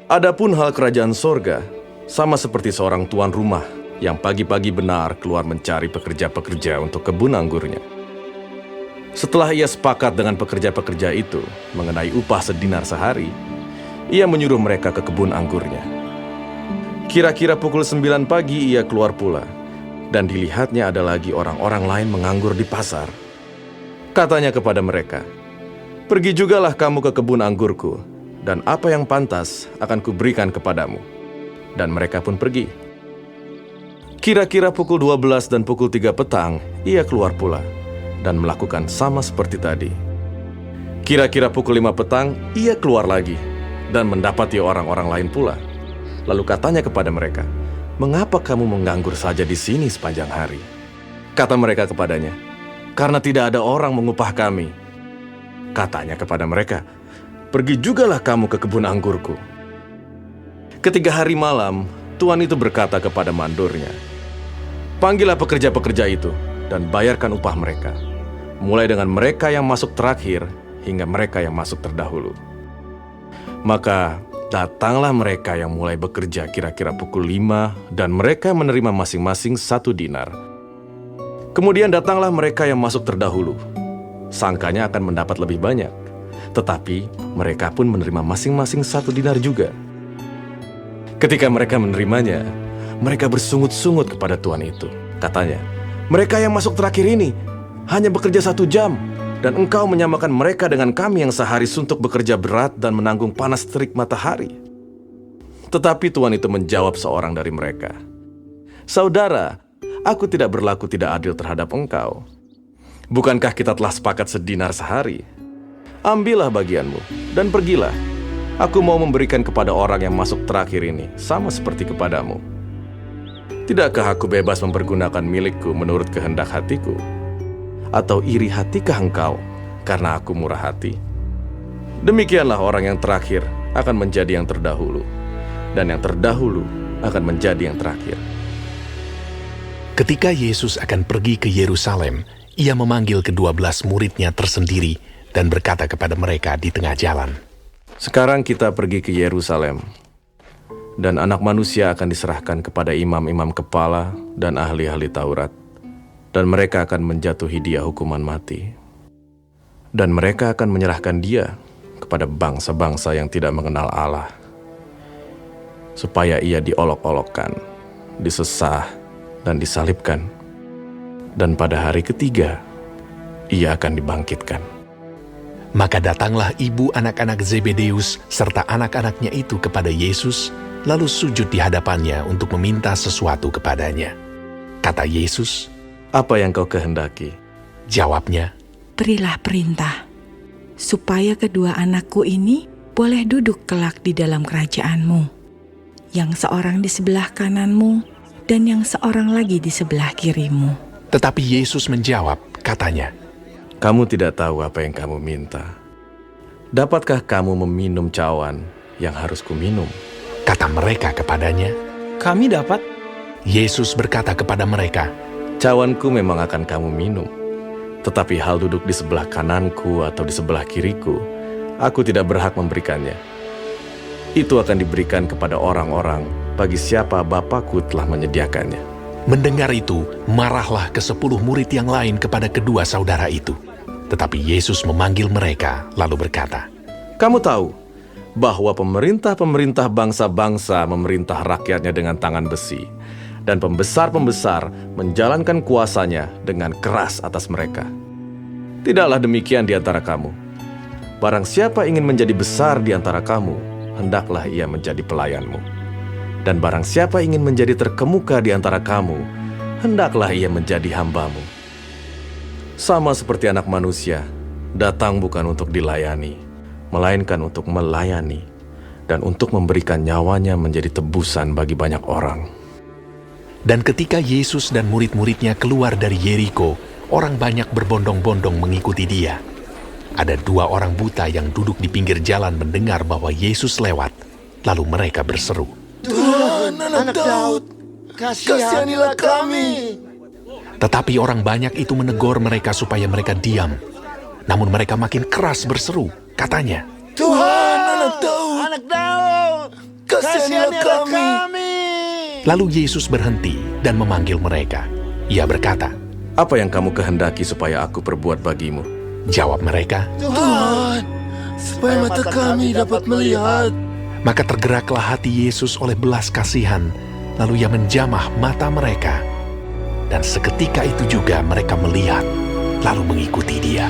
Adapun hal kerajaan sorga, sama seperti seorang tuan rumah yang pagi-pagi benar keluar mencari pekerja-pekerja untuk kebun anggurnya. Setelah ia sepakat dengan pekerja-pekerja itu mengenai upah sedinar sehari, ia menyuruh mereka ke kebun anggurnya. Kira-kira pukul 9 pagi ia keluar pula, dan dilihatnya ada lagi orang-orang lain menganggur di pasar. Katanya kepada mereka, "Pergi jugalah kamu ke kebun anggurku, dan apa yang pantas akan kuberikan kepadamu." Dan mereka pun pergi. Kira-kira pukul 12 dan pukul 3 petang, ia keluar pula, dan melakukan sama seperti tadi. Kira-kira pukul 5 petang, ia keluar lagi, dan mendapati orang-orang lain pula. Lalu katanya kepada mereka, "Mengapa kamu menganggur saja di sini sepanjang hari?" Kata mereka kepadanya, "Karena tidak ada orang mengupah kami." Katanya kepada mereka, "Pergi jugalah kamu ke kebun anggurku." Ketika hari malam, tuan itu berkata kepada mandornya, "Panggillah pekerja-pekerja itu dan bayarkan upah mereka, mulai dengan mereka yang masuk terakhir hingga mereka yang masuk terdahulu." Maka datanglah mereka yang mulai bekerja kira-kira pukul 5 dan mereka menerima masing-masing 1 dinar. Kemudian datanglah mereka yang masuk terdahulu. Sangkanya akan mendapat lebih banyak, tetapi mereka pun menerima masing-masing 1 dinar juga. Ketika mereka menerimanya, mereka bersungut-sungut kepada tuan itu. Katanya, "Mereka yang masuk terakhir ini hanya bekerja 1 jam, dan engkau menyamakan mereka dengan kami yang sehari suntuk bekerja berat dan menanggung panas terik matahari." Tetapi tuan itu menjawab seorang dari mereka, "Saudara, aku tidak berlaku tidak adil terhadap engkau. Bukankah kita telah sepakat sedinar sehari? Ambillah bagianmu dan pergilah. Aku mau memberikan kepada orang yang masuk terakhir ini, sama seperti kepadamu. Tidakkah aku bebas mempergunakan milikku menurut kehendak hatiku? Atau iri hatikah engkau karena aku murah hati?" Demikianlah orang yang terakhir akan menjadi yang terdahulu, dan yang terdahulu akan menjadi yang terakhir. Ketika Yesus akan pergi ke Yerusalem, ia memanggil ke-12 muridnya tersendiri dan berkata kepada mereka di tengah jalan, "Sekarang kita pergi ke Yerusalem, dan Anak Manusia akan diserahkan kepada imam-imam kepala dan ahli-ahli Taurat, dan mereka akan menjatuhi dia hukuman mati. Dan mereka akan menyerahkan dia kepada bangsa-bangsa yang tidak mengenal Allah, supaya ia diolok-olokkan, disesah, dan disalibkan. Dan pada hari ketiga, ia akan dibangkitkan." Maka datanglah ibu anak-anak Zebedeus serta anak-anaknya itu kepada Yesus, lalu sujud di hadapannya untuk meminta sesuatu kepadanya. Kata Yesus, "Apa yang kau kehendaki?" Jawabnya, "Berilah perintah, supaya kedua anakku ini boleh duduk kelak di dalam kerajaanmu, yang seorang di sebelah kananmu, dan yang seorang lagi di sebelah kirimu." Tetapi Yesus menjawab, katanya, "Kamu tidak tahu apa yang kamu minta. Dapatkah kamu meminum cawan yang harus kuminum?" Kata mereka kepadanya. Kami dapat. Yesus berkata kepada mereka, "Cawanku memang akan kamu minum, tetapi hal duduk di sebelah kananku atau di sebelah kiriku, aku tidak berhak memberikannya. Itu akan diberikan kepada orang-orang bagi siapa Bapakku telah menyediakannya." Mendengar itu, marahlah ke-10 murid yang lain kepada kedua saudara itu. Tetapi Yesus memanggil mereka, lalu berkata, "Kamu tahu bahwa pemerintah-pemerintah bangsa-bangsa memerintah rakyatnya dengan tangan besi, dan pembesar-pembesar menjalankan kuasanya dengan keras atas mereka. Tidaklah demikian di antara kamu. Barang siapa ingin menjadi besar di antara kamu, hendaklah ia menjadi pelayanmu. Dan barang siapa ingin menjadi terkemuka di antara kamu, hendaklah ia menjadi hambamu. Sama seperti Anak Manusia, datang bukan untuk dilayani, melainkan untuk melayani, dan untuk memberikan nyawanya menjadi tebusan bagi banyak orang." Dan ketika Yesus dan murid-muridnya keluar dari Yeriko, orang banyak berbondong-bondong mengikuti dia. Ada 2 orang buta yang duduk di pinggir jalan mendengar bahwa Yesus lewat, lalu mereka berseru, "Tuhan, Anak Daud, kasihanilah kami." Tetapi orang banyak itu menegur mereka supaya mereka diam. Namun mereka makin keras berseru, katanya, "Tuhan, Anak Daud, kasihanilah kami. Lalu Yesus berhenti dan memanggil mereka. Ia berkata, Apa yang kamu kehendaki supaya aku perbuat bagimu? jawab mereka, Tuhan, supaya mata kami dapat melihat. maka tergeraklah hati Yesus oleh belas kasihan, lalu ia menjamah mata mereka. Dan seketika itu juga mereka melihat, lalu mengikuti dia.